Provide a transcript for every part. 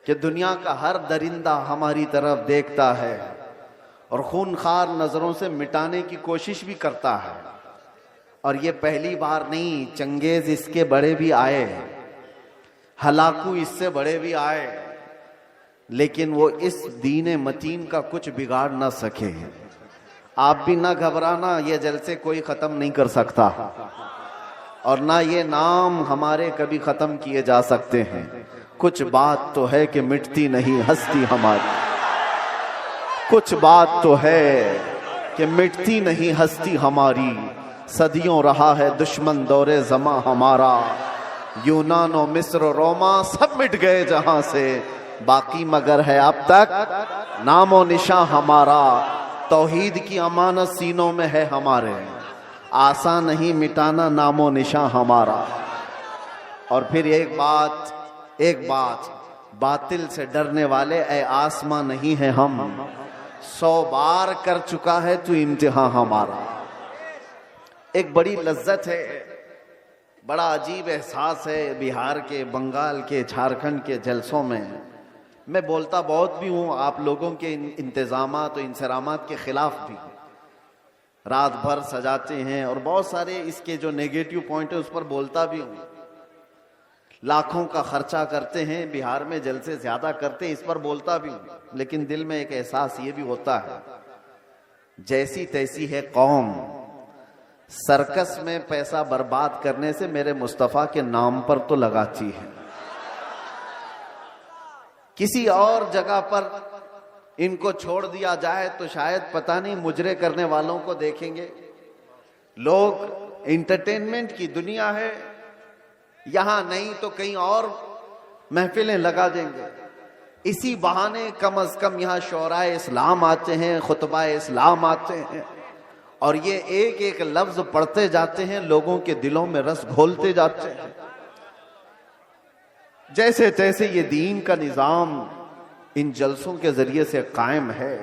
کہ دنیا کا ہر درندہ ہماری طرف دیکھتا ہے اور خونخوار نظروں سے مٹانے کی کوشش بھی کرتا ہے. اور یہ پہلی بار نہیں، چنگیز اس کے بڑے بھی آئے، ہلاکو اس سے بڑے بھی آئے، لیکن وہ اس دین متین کا کچھ بگاڑ نہ سکے. آپ بھی نہ گھبرانا، یہ جلسے کوئی ختم نہیں کر سکتا، اور نہ یہ نام ہمارے کبھی ختم کیے جا سکتے ہیں. کچھ بات تو ہے کہ مٹتی نہیں ہستی ہماری، کچھ بات تو ہے کہ مٹتی نہیں ہستی ہماری. صدیوں رہا ہے دشمن دور زماں ہمارا، یونان و مصر و روما سب مٹ گئے جہاں سے، باقی مگر ہے اب تک نام و نشاں ہمارا. توحید کی امانت سینوں میں ہے ہمارے، آسان نہیں مٹانا نام و نشاں ہمارا. اور پھر ایک بات، باطل سے ڈرنے والے اے آسماں نہیں ہے ہم، 100 بار کر چکا ہے تو امتحان ہمارا. ایک بڑی لذت ہے، بڑا عجیب احساس ہے بہار کے، بنگال کے، جھارکھنڈ کے جلسوں میں. میں بولتا بہت بھی ہوں، آپ لوگوں کے انتظامات و انصرامات کے خلاف بھی، رات بھر سجاتے ہیں اور بہت سارے اس کے جو نیگیٹو پوائنٹ ہے اس پر بولتا بھی ہوں. لاکھوں کا خرچہ کرتے ہیں، بہار میں جلسے زیادہ کرتے ہیں، اس پر بولتا بھی ہوں. لیکن دل میں ایک احساس یہ بھی ہوتا ہے، جیسی تیسی ہے قوم، سرکس میں پیسہ برباد کرنے سے میرے مصطفیٰ کے نام پر تو لگاتی ہے. کسی اور جگہ پر ان کو چھوڑ دیا جائے تو شاید پتہ نہیں مجرے کرنے والوں کو دیکھیں گے. لوگ انٹرٹینمنٹ کی دنیا ہے، یہاں نہیں تو کہیں اور محفلیں لگا دیں گے. اسی بہانے کم از کم یہاں شعراء اسلام آتے ہیں، خطبہ اسلام آتے ہیں، اور یہ ایک ایک لفظ پڑھتے جاتے ہیں، لوگوں کے دلوں میں رس گھولتے جاتے ہیں. جیسے تیسے یہ دین کا نظام ان جلسوں کے ذریعے سے قائم ہے.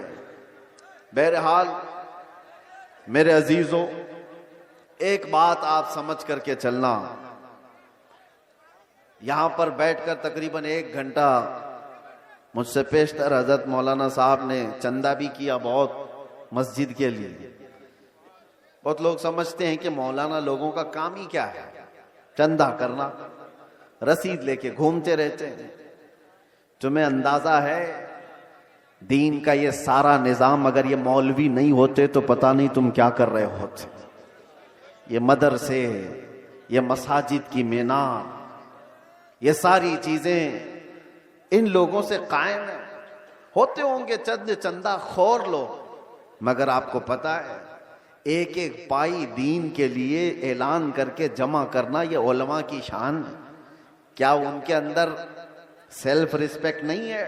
بہرحال میرے عزیزوں، ایک بات آپ سمجھ کر کے چلنا، یہاں پر بیٹھ کر تقریباً 1 گھنٹہ مجھ سے پیشتر حضرت مولانا صاحب نے چندہ بھی کیا بہت مسجد کے لیے. بہت لوگ سمجھتے ہیں کہ مولانا لوگوں کا کام ہی کیا ہے، چندہ کرنا، رسید لے کے گھومتے رہتے ہیں. تمہیں اندازہ ہے دین کا یہ سارا نظام اگر یہ مولوی نہیں ہوتے تو پتہ نہیں تم کیا کر رہے ہوتے. یہ مدرسے، یہ مساجد کی مینار، یہ ساری چیزیں ان لوگوں سے قائم ہیں. ہوتے ہوں گے چندہ خور لوگ، مگر آپ کو پتہ ہے ایک ایک پائی دین کے لیے اعلان کر کے جمع کرنا یہ علماء کی شان ہے. کیا ان کے اندر سیلف ریسپیکٹ نہیں ہے؟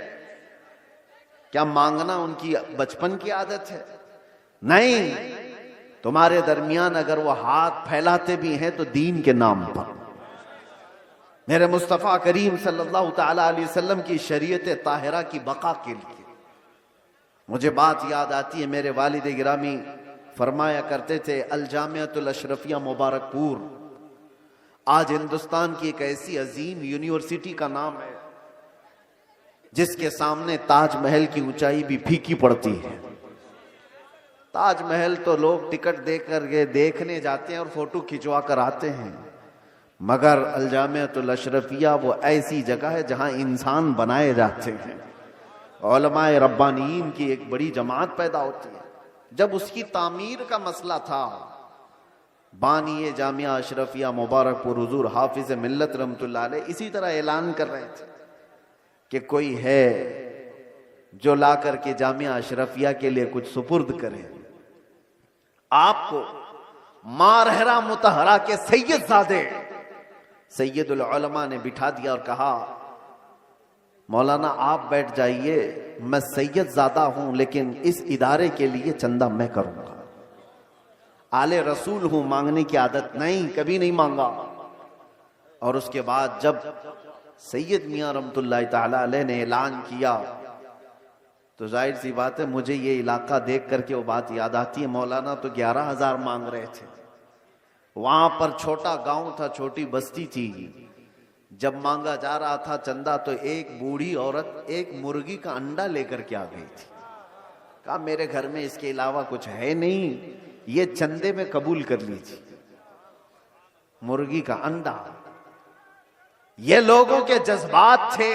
کیا مانگنا ان کی بچپن کی عادت ہے؟ نہیں. تمہارے درمیان اگر وہ ہاتھ پھیلاتے بھی ہیں تو دین کے نام پر. میرے مصطفیٰ کریم صلی اللہ تعالی علیہ وسلم کی شریعت طاہرہ کی بقا کے لیے. مجھے بات یاد آتی ہے، میرے والد گرامی فرمایا کرتے تھے، الجامعۃ الاشرفیہ مبارک پور آج ہندوستان کی ایک ایسی عظیم یونیورسٹی کا نام ہے جس کے سامنے تاج محل کی اونچائی بھی پھیکی پڑتی ہے. تاج محل تو لوگ ٹکٹ دے کر کے دیکھنے جاتے ہیں اور فوٹو کھنچوا کر آتے ہیں، مگر الجامعۃ الاشرفیہ وہ ایسی جگہ ہے جہاں انسان بنائے جاتے ہیں. علماء ربانیین کی ایک بڑی جماعت پیدا ہوتی ہے. جب اس کی تعمیر کا مسئلہ تھا، بانی جامعہ اشرفیہ مبارک پور حضور حافظ ملت رحمت اللہ علیہ اسی طرح اعلان کر رہے تھے کہ کوئی ہے جو لا کر کے جامعہ اشرفیہ کے لیے کچھ سپرد کرے. آپ کو مارہرہ مطہرہ کے سید زادے سید العلماء نے بٹھا دیا اور کہا، مولانا آپ بیٹھ جائیے، میں سید زادہ ہوں لیکن اس ادارے کے لیے چندہ میں کروں گا. آل رسول ہوں، مانگنے کی عادت نہیں، کبھی نہیں مانگا. اور اس کے بعد جب سید میاں رحمت اللہ تعالی علیہ نے اعلان کیا تو ظاہر سی بات ہے مجھے یہ علاقہ دیکھ کر کے وہ بات یاد آتی ہے، مولانا تو 11,000 مانگ رہے تھے. وہاں پر چھوٹا گاؤں تھا، چھوٹی بستی تھی، جب مانگا جا رہا تھا چندہ تو ایک بوڑھی عورت ایک مرغی کا انڈا لے کر کے آ گئی تھی. کہا میرے گھر میں اس کے علاوہ کچھ ہے نہیں, یہ چندے میں قبول کر لیجیے. مرغی کا انڈا. یہ لوگوں کے جذبات تھے.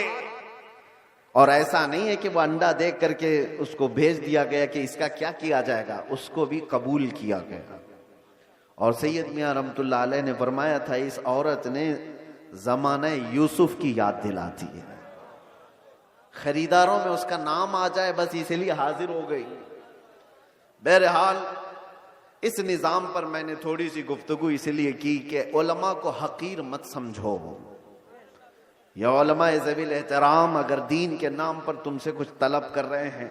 اور ایسا نہیں ہے کہ وہ انڈا دیکھ کر کے اس کو بھیج دیا گیا کہ اس کا کیا کیا جائے گا, اس کو بھی قبول کیا گیا. اور سید میاں رحمت اللہ علیہ نے فرمایا تھا اس عورت نے زمانہ یوسف کی یاد دلاتی ہے. خریداروں میں اس کا نام آ جائے بس اسی لیے حاضر ہو گئی. بہرحال اس نظام پر میں نے تھوڑی سی گفتگو اس لیے کی کہ علماء کو حقیر مت سمجھو. یا علماء ذوی الاحترام اگر دین کے نام پر تم سے کچھ طلب کر رہے ہیں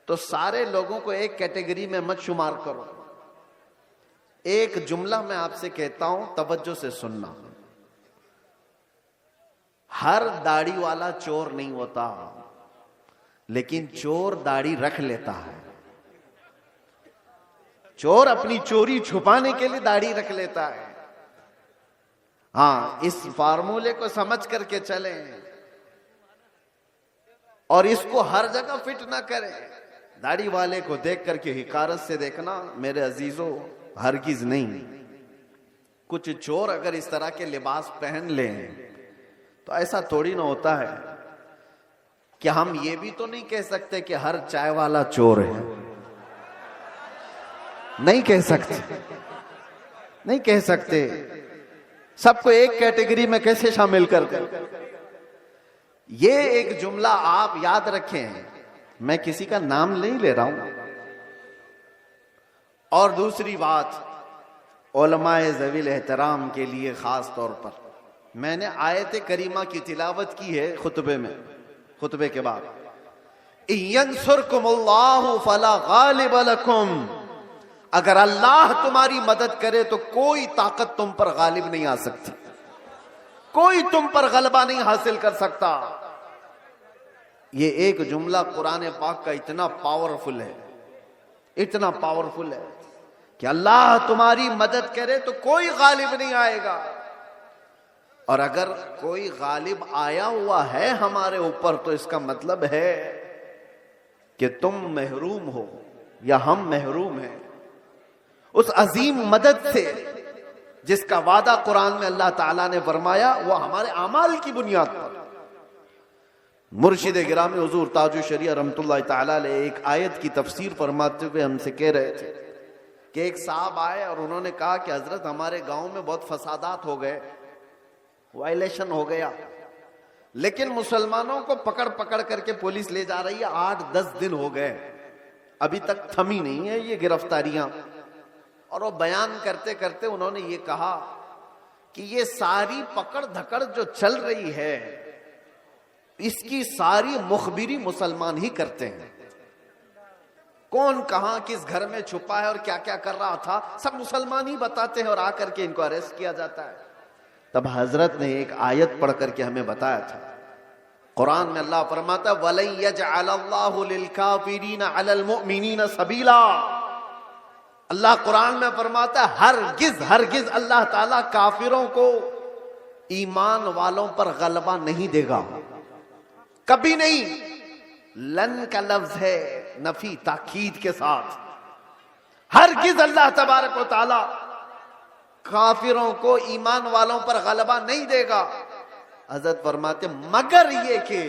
تو سارے لوگوں کو ایک کیٹیگری میں مت شمار کرو. ایک جملہ میں آپ سے کہتا ہوں, توجہ سے سننا. ہر داڑھی والا چور نہیں ہوتا, لیکن چور داڑھی رکھ لیتا ہے. چور اپنی چوری چھپانے کے لیے داڑھی رکھ لیتا ہے. ہاں, اس فارمولے کو سمجھ کر کے چلیں اور اس کو ہر جگہ فٹ نہ کریں. داڑھی والے کو دیکھ کر کے حقارت سے دیکھنا میرے عزیزوں, ہرگز نہیں. کچھ چور اگر اس طرح کے لباس پہن لیں تو ایسا تھوڑی نہ ہوتا ہے کہ ہم یہ بھی تو نہیں کہہ سکتے کہ ہر چائے والا چور ہے. نہیں کہہ سکتے, نہیں کہہ سکتے. سب کو ایک کیٹیگری میں کیسے شامل کر دیں؟ یہ ایک جملہ آپ یاد رکھیں. میں کسی کا نام نہیں لے رہا ہوں. اور دوسری بات, علماء ذوی الاحترام کے لیے خاص طور پر میں نے آیت کریمہ کی تلاوت کی ہے خطبے میں, خطبے کے بعد. اِن يَنْصُرْكُمُ اللَّهُ فَلَا غَالِبَ لَكُمْ, اگر اللہ تمہاری مدد کرے تو کوئی طاقت تم پر غالب نہیں آ سکتی, کوئی تم پر غلبہ نہیں حاصل کر سکتا. یہ ایک جملہ قرآن پاک کا اتنا پاورفل ہے, اتنا پاورفل ہے کہ اللہ تمہاری مدد کرے تو کوئی غالب نہیں آئے گا. اور اگر کوئی غالب آیا ہوا ہے ہمارے اوپر تو اس کا مطلب ہے کہ تم محروم ہو یا ہم محروم ہیں اس عظیم مدد سے جس کا وعدہ قرآن میں اللہ تعالیٰ نے فرمایا وہ ہمارے اعمال کی بنیاد پر. مرشد گرامی حضور تاج الشریعہ رحمت اللہ تعالیٰ علیہ ایک آیت کی تفسیر فرماتے ہوئے ہم سے کہہ رہے تھے کہ ایک صاحب آئے اور انہوں نے کہا کہ حضرت ہمارے گاؤں میں بہت فسادات ہو گئے, وائلیشن ہو گیا, لیکن مسلمانوں کو پکڑ پکڑ کر کے پولیس لے جا رہی ہے. 8-10 دن ہو گئے, ابھی تک تھمی نہیں ہے یہ گرفتاریاں. اور وہ بیان کرتے کرتے انہوں نے یہ کہا کہ یہ ساری پکڑ دھکڑ جو چل رہی ہے اس کی ساری مخبری مسلمان ہی کرتے ہیں. کون کہاں کس گھر میں چھپا ہے اور کیا کیا کر رہا تھا سب مسلمان ہی بتاتے ہیں اور آ کر کے ان کو اریسٹ کیا جاتا ہے. تب حضرت نے ایک آیت پڑھ کر کے ہمیں بتایا تھا. قرآن میں اللہ فرماتا وَلَن يَجْعَلَ اللَّهُ لِلْكَافِرِينَ عَلَى الْمُؤْمِنِينَ سَبِيلًا. اللہ قرآن میں فرماتا ہے ہرگز ہرگز اللہ تعالیٰ کافروں کو ایمان والوں پر غلبہ نہیں دے گا, کبھی نہیں. لن کا لفظ ہے نفی تاکید کے ساتھ. ہرگز اللہ تبارک و تعالیٰ کافروں کو ایمان والوں پر غلبہ نہیں دے گا. حضرت فرماتے مگر یہ کہ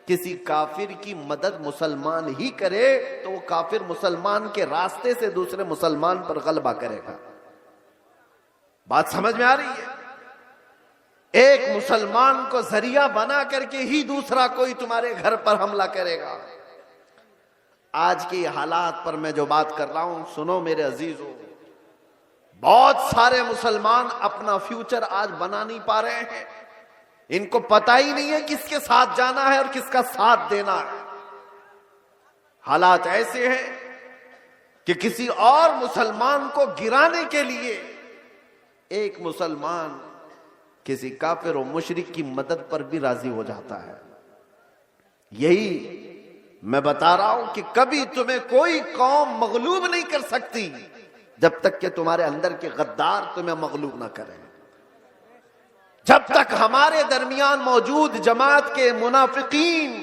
کسی کافر کی مدد مسلمان ہی کرے تو وہ کافر مسلمان کے راستے سے دوسرے مسلمان پر غلبہ کرے گا. بات سمجھ میں آ رہی ہے؟ ایک مسلمان کو ذریعہ بنا کر کے ہی دوسرا کوئی تمہارے گھر پر حملہ کرے گا. آج کی حالات پر میں جو بات کر رہا ہوں سنو میرے عزیزو, بہت سارے مسلمان اپنا فیوچر آج بنا نہیں پا رہے ہیں. ان کو پتہ ہی نہیں ہے کس کے ساتھ جانا ہے اور کس کا ساتھ دینا ہے. حالات ایسے ہیں کہ کسی اور مسلمان کو گرانے کے لیے ایک مسلمان کسی کافر و مشرک کی مدد پر بھی راضی ہو جاتا ہے. یہی میں بتا رہا ہوں کہ کبھی تمہیں کوئی قوم مغلوب نہیں کر سکتی جب تک کہ تمہارے اندر کے غدار تمہیں مغلوب نہ کریں. جب تک ہمارے درمیان موجود جماعت کے منافقین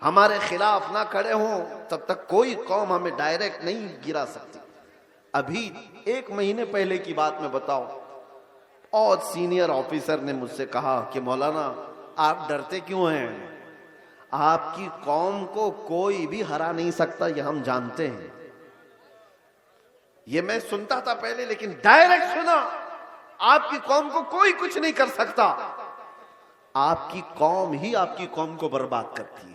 ہمارے خلاف نہ کھڑے ہوں تب تک کوئی قوم ہمیں ڈائریکٹ نہیں گرا سکتی. ابھی 1 مہینے پہلے کی بات میں بتاؤ، اور سینئر آفیسر نے مجھ سے کہا کہ مولانا آپ ڈرتے کیوں ہیں؟ آپ کی قوم کو کوئی بھی ہرا نہیں سکتا، یہ ہم جانتے ہیں. یہ میں سنتا تھا پہلے، لیکن ڈائریکٹ سنا، آپ کی قوم کو کوئی کچھ نہیں کر سکتا. آپ کی قوم ہی آپ کی قوم کو برباد کرتی ہے،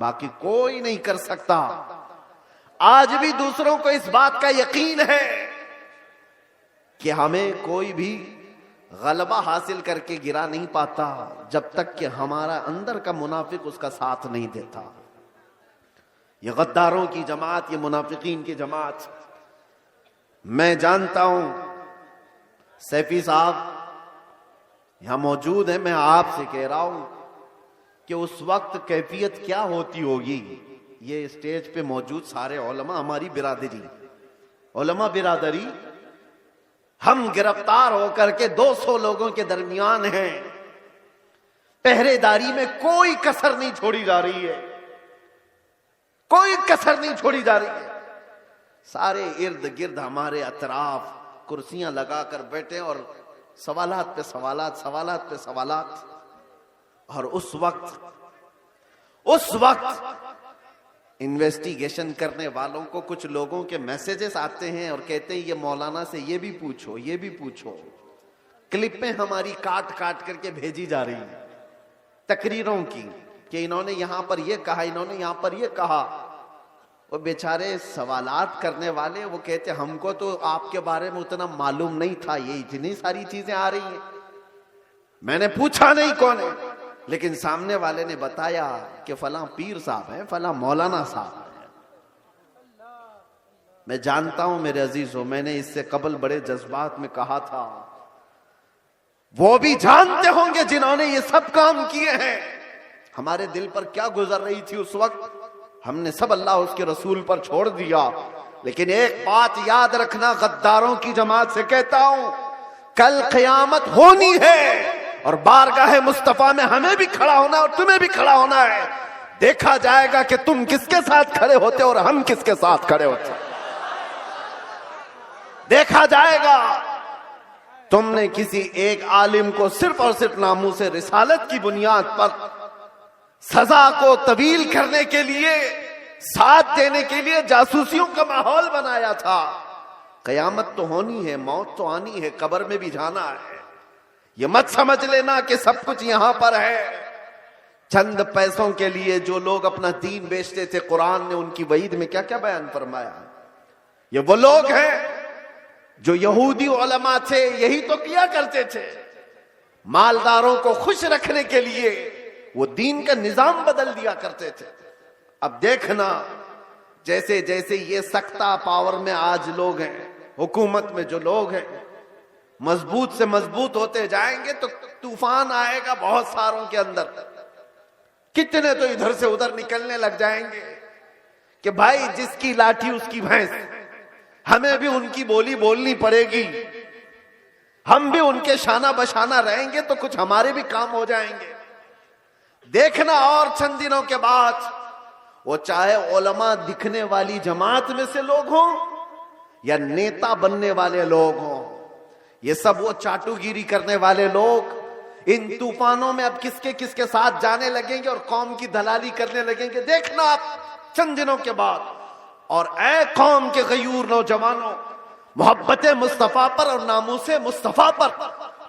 باقی کوئی نہیں کر سکتا. آج بھی دوسروں کو اس بات کا یقین ہے کہ ہمیں کوئی بھی غلبہ حاصل کر کے گرا نہیں پاتا جب تک کہ ہمارا اندر کا منافق اس کا ساتھ نہیں دیتا. یہ غداروں کی جماعت، یہ منافقین کی جماعت، میں جانتا ہوں سیفی صاحب یہاں موجود ہیں، میں آپ سے کہہ رہا ہوں کہ اس وقت کیفیت کیا ہوتی ہوگی. یہ اسٹیج پہ موجود سارے علماء، ہماری برادری، علماء برادری، ہم گرفتار ہو کر کے 200 لوگوں کے درمیان ہیں. پہرے داری میں کوئی کسر نہیں چھوڑی جا رہی ہے، کوئی کسر نہیں چھوڑی جا رہی ہے. سارے ارد گرد ہمارے اطراف کرسیاں لگا کر بیٹھے اور سوالات پہ سوالات، سوالات پہ سوالات. اور اس وقت انویسٹیگیشن کرنے والوں کو کچھ لوگوں کے میسیجز آتے ہیں اور کہتے ہیں یہ مولانا سے یہ بھی پوچھو، یہ بھی پوچھو. کلپیں ہماری کاٹ کاٹ کر کے بھیجی جا رہی ہیں تقریروں کی کہ انہوں نے یہاں پر یہ کہا، انہوں نے یہاں پر یہ کہا. وہ بیچارے سوالات کرنے والے وہ کہتے ہم کو تو آپ کے بارے میں اتنا معلوم نہیں تھا، یہ اتنی ساری چیزیں آ رہی ہیں. میں نے پوچھا نہیں کون ہے، لیکن سامنے والے نے بتایا کہ فلاں پیر صاحب ہیں، فلاں مولانا صاحب ہیں. میں جانتا ہوں میرے عزیزوں، میں نے اس سے قبل بڑے جذبات میں کہا تھا، وہ بھی جانتے ہوں گے جنہوں نے یہ سب کام کیے ہیں ہمارے دل پر کیا گزر رہی تھی اس وقت. ہم نے سب اللہ اس کے رسول پر چھوڑ دیا. لیکن ایک بات یاد رکھنا، غداروں کی جماعت سے کہتا ہوں، کل قیامت ہونی ہے اور بارگاہ مصطفیٰ میں ہمیں بھی کھڑا ہونا ہے اور تمہیں بھی کھڑا ہونا ہے. دیکھا جائے گا کہ تم کس کے ساتھ کھڑے ہوتے اور ہم کس کے ساتھ کھڑے ہوتے. دیکھا جائے گا. تم نے کسی ایک عالم کو صرف اور صرف ناموس رسالت کی بنیاد پر سزا کو طویل کرنے کے لیے، ساتھ دینے کے لیے جاسوسیوں کا ماحول بنایا تھا. قیامت تو ہونی ہے، موت تو آنی ہے، قبر میں بھی جانا ہے. یہ مت سمجھ لینا کہ سب کچھ یہاں پر ہے. چند پیسوں کے لیے جو لوگ اپنا دین بیچتے تھے، قرآن نے ان کی وعید میں کیا کیا بیان فرمایا. یہ وہ لوگ ہیں جو یہودی علماء تھے، یہی تو کیا کرتے تھے. مالداروں کو خوش رکھنے کے لیے وہ دین کا نظام بدل دیا کرتے تھے. اب دیکھنا جیسے جیسے یہ سکتا پاور میں آج لوگ ہیں، حکومت میں جو لوگ ہیں، مضبوط سے مضبوط ہوتے جائیں گے تو طوفان آئے گا بہت ساروں کے اندر. کتنے تو ادھر سے ادھر نکلنے لگ جائیں گے کہ بھائی جس کی لاٹھی اس کی بھینس، ہمیں بھی ان کی بولی بولنی پڑے گی، ہم بھی ان کے شانہ بشانہ رہیں گے تو کچھ ہمارے بھی کام ہو جائیں گے. دیکھنا اور چند دنوں کے بعد وہ چاہے علماء دکھنے والی جماعت میں سے لوگ ہوں یا نیتا بننے والے لوگ ہوں، یہ سب وہ چاٹو گیری کرنے والے لوگ ان طوفانوں میں اب کس کے ساتھ جانے لگیں گے اور قوم کی دلالی کرنے لگیں گے. دیکھنا آپ چند دنوں کے بعد. اور اے قوم کے غیور نوجوانوں، محبت مصطفیٰ پر اور ناموس مصطفیٰ پر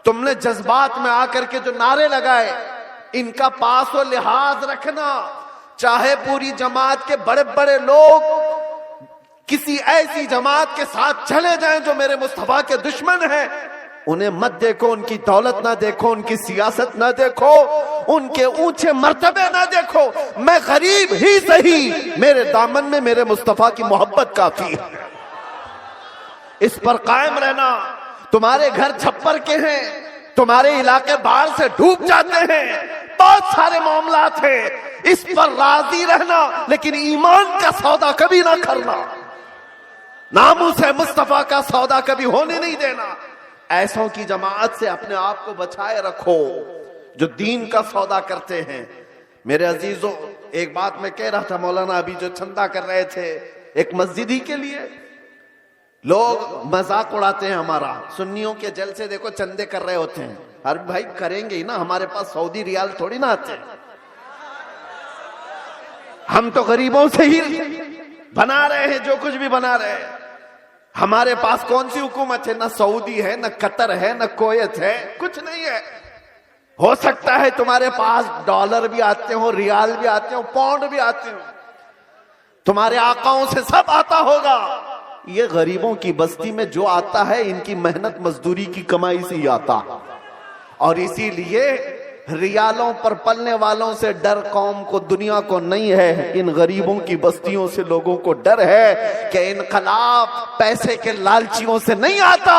تم نے جذبات میں آ کر کے جو نعرے لگائے، ان کا پاس و لحاظ رکھنا. چاہے پوری جماعت کے بڑے بڑے لوگ کسی ایسی جماعت کے ساتھ چلے جائیں جو میرے مصطفیٰ کے دشمن ہیں، انہیں مت دیکھو، ان کی دولت نہ دیکھو، ان کی سیاست نہ دیکھو، ان کے اونچے مرتبے نہ دیکھو. میں غریب ہی صحیح، میرے دامن میں میرے مصطفیٰ کی محبت کافی ہے. اس پر قائم رہنا. تمہارے گھر چھپر کے ہیں، تمہارے علاقے باڑ سے ڈوب جاتے ہیں، بہت سارے معاملات ہیں، اس پر راضی رہنا، لیکن ایمان کا سودا کبھی نہ کرنا، ناموس مصطفیٰ کا سودا کبھی ہونے نہیں دینا. ایسوں کی جماعت سے اپنے آپ کو بچائے رکھو جو دین کا سودا کرتے ہیں۔ میرے عزیزوں، ایک بات میں کہہ رہا تھا، مولانا ابھی جو چندہ کر رہے تھے ایک مسجد ہی کے لیے، لوگ مذاق اڑاتے ہیں ہمارا، سنیوں کے جلسے دیکھو چندے کر رہے ہوتے ہیں۔ ہر بھائی کریں گے ہی نا، ہمارے پاس سعودی ریال تھوڑی نہ آتے ہیں، ہم تو غریبوں سے ہی بنا رہے ہیں جو کچھ بھی بنا رہے ہیں۔ ہمارے پاس کون سی حکومت ہے؟ نہ سعودی ہے، نہ قطر ہے، نہ کویت ہے، کچھ نہیں ہے۔ ہو سکتا ہے تمہارے پاس ڈالر بھی آتے ہوں، ریال بھی آتے ہوں، پاؤنڈ بھی آتے ہوں، تمہارے آقاؤں سے سب آتا ہوگا۔ یہ غریبوں کی بستی میں جو آتا ہے ان کی محنت مزدوری کی کمائی سے ہی آتا، اور اسی لیے ریالوں پر پلنے والوں سے ڈر قوم کو، دنیا کو نہیں ہے، ان غریبوں کی بستیوں سے لوگوں کو ڈر ہے کہ انقلاب پیسے کے لالچیوں سے نہیں آتا،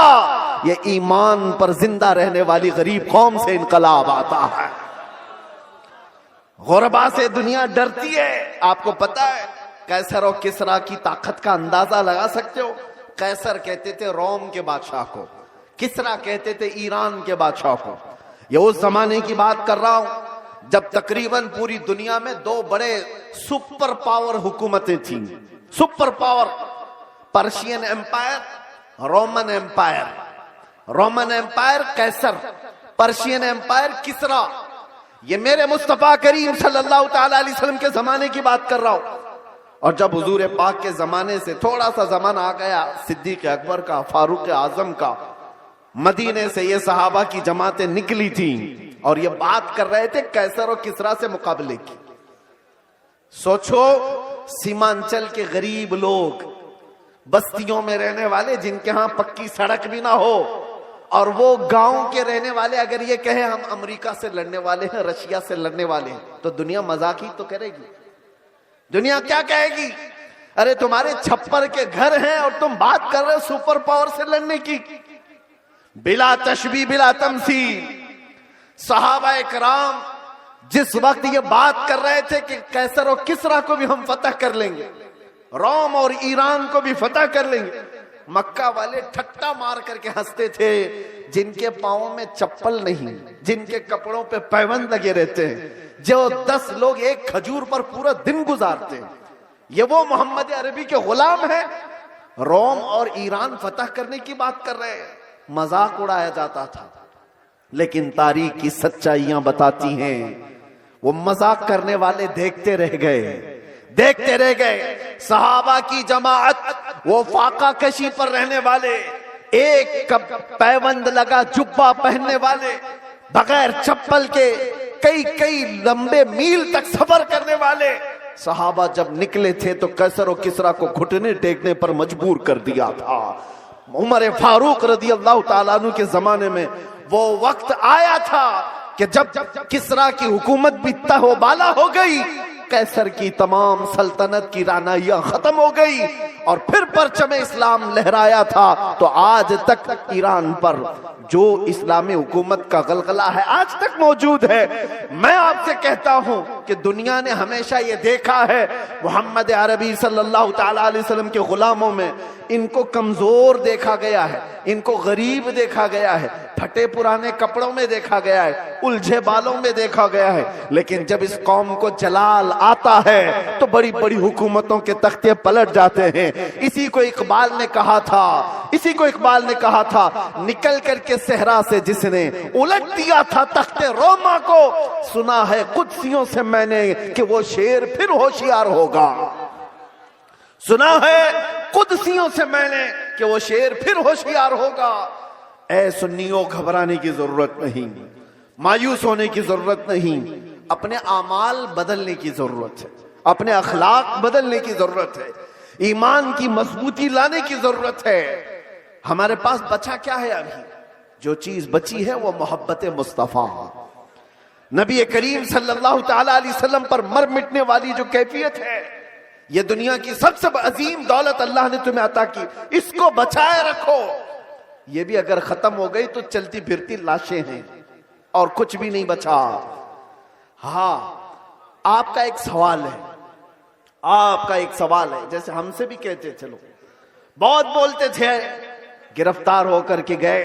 یہ ایمان پر زندہ رہنے والی غریب قوم سے انقلاب آتا ہے۔ غربا سے دنیا ڈرتی ہے۔ آپ کو پتا ہے قیصر و کسریٰ کی طاقت کا اندازہ لگا سکتے ہو؟ قیصر کہتے تھے روم کے بادشاہ کو، کسریٰ کہتے تھے ایران کے بادشاہ کو۔ یہ اس زمانے کی بات کر رہا ہوں جب تقریباً پوری دنیا میں دو بڑے سپر پاور حکومتیں تھیں، super power, Persian empire, Roman empire. Roman empire قیصر، پرشین ایمپائر کسریٰ۔ یہ میرے مصطفیٰ کریم صلی اللہ تعالی علیہ وسلم کے زمانے کی بات کر رہا ہوں، اور جب حضور پاک کے زمانے سے تھوڑا سا زمانہ آ گیا صدیق اکبر کا، فاروق اعظم کا، مدینے سے یہ صحابہ کی جماعتیں نکلی تھیں اور یہ بات کر رہے تھے قیصر و کسریٰ سے مقابلے کی۔ سوچو سیمانچل کے غریب لوگ، بستیوں میں رہنے والے جن کے ہاں پکی سڑک بھی نہ ہو، اور وہ گاؤں کے رہنے والے اگر یہ کہیں ہم امریکہ سے لڑنے والے ہیں، رشیا سے لڑنے والے ہیں، تو دنیا مذاق ہی تو کرے گی۔ دنیا کیا کہے گی؟ ارے تمہارے چھپر کے گھر ہیں اور تم بات کر رہے سپر پاور سے لڑنے کی۔ بلا تشبیہ بلا تمثیل، صحابہ کرام جس وقت یہ بات کر رہے تھے کہ قیصر و کسریٰ کو بھی ہم فتح کر لیں گے، روم اور ایران کو بھی فتح کر لیں گے، مکہ والے ٹھٹا مار کر کے ہنستے تھے۔ جن کے پاؤں میں چپل نہیں، جن کے کپڑوں پہ پیوند لگے رہتے ہیں، جو 10 لوگ ایک کھجور پر پورا دن گزارتے ہیں، یہ وہ محمد عربی کے غلام ہیں۔ روم اور ایران فتح کرنے کی بات کر رہے ہیں، مذاق اڑایا جاتا تھا۔ لیکن تاریخ کی سچائیاں بتاتی ہیں وہ مذاق کرنے والے دیکھتے رہ گئے، دیکھتے رہ گئے۔ صحابہ کی جماعت، وہ فاقہ کشی پر رہنے والے، ایک پیوند لگا جبہ پہننے والے، بغیر چپل کے کئی لمبے میل تک سفر کرنے والے صحابہ جب نکلے تھے تو قیصر و کسریٰ کو گھٹنے ٹیکنے پر مجبور کر دیا تھا۔ عمر فاروق رضی اللہ تعالیٰ عنہ کے زمانے میں وہ وقت آیا تھا کہ جب کسریٰ کی حکومت بھی تہ و بالا ہو گئی، قیصر کی تمام سلطنت کی رعنائیاں ختم ہو گئی، اور پھر پرچم اسلام لہرایا تھا، تو آج تک ایران پر جو اسلامی حکومت کا غلغلہ ہے آج تک موجود ہے۔ میں آپ سے کہتا ہوں کہ دنیا نے ہمیشہ یہ دیکھا ہے محمد عربی صلی اللہ تعالی علیہ وسلم کے غلاموں میں ان کو کمزور دیکھا گیا ہے، ان کو غریب دیکھا گیا ہے، پھٹے پرانے کپڑوں میں دیکھا گیا ہے، الجھے بالوں میں دیکھا گیا ہے، لیکن جب اس قوم کو جلال آتا ہے تو بڑی بڑی حکومتوں کے تختے پلٹ جاتے ہیں۔ اسی کو اقبال نے کہا تھا، نکل کر کے صحرا سے جس نے الٹ دیا تھا تخت روما کو، سنا ہے قدسیوں سے میں نے کہ وہ شیر پھر ہوشیار ہوگا۔ سنا ہے قدسیوں سے میں نے کہ وہ شیر پھر ہوشیار ہوگا۔ اے سنیوں، گھبرانے کی ضرورت نہیں، مایوس ہونے کی ضرورت نہیں، اپنے اعمال بدلنے کی ضرورت ہے، اپنے اخلاق بدلنے کی ضرورت ہے، ایمان کی مضبوطی لانے کی ضرورت ہے۔ ہمارے پاس بچا کیا ہے؟ ابھی جو چیز بچی ہے وہ محبت مصطفیٰ، نبی کریم صلی اللہ تعالی علیہ وسلم پر مر مٹنے والی جو کیفیت ہے، یہ دنیا کی سب سے عظیم دولت اللہ نے تمہیں عطا کی، اس کو بچائے رکھو۔ یہ بھی اگر ختم ہو گئی تو چلتی پھرتی لاشیں ہیں اور کچھ بھی نہیں بچا۔ ہاں، آپ کا ایک سوال ہے، جیسے ہم سے بھی کہتے تھے لوگ، بہت بولتے تھے، گرفتار ہو کر کے گئے،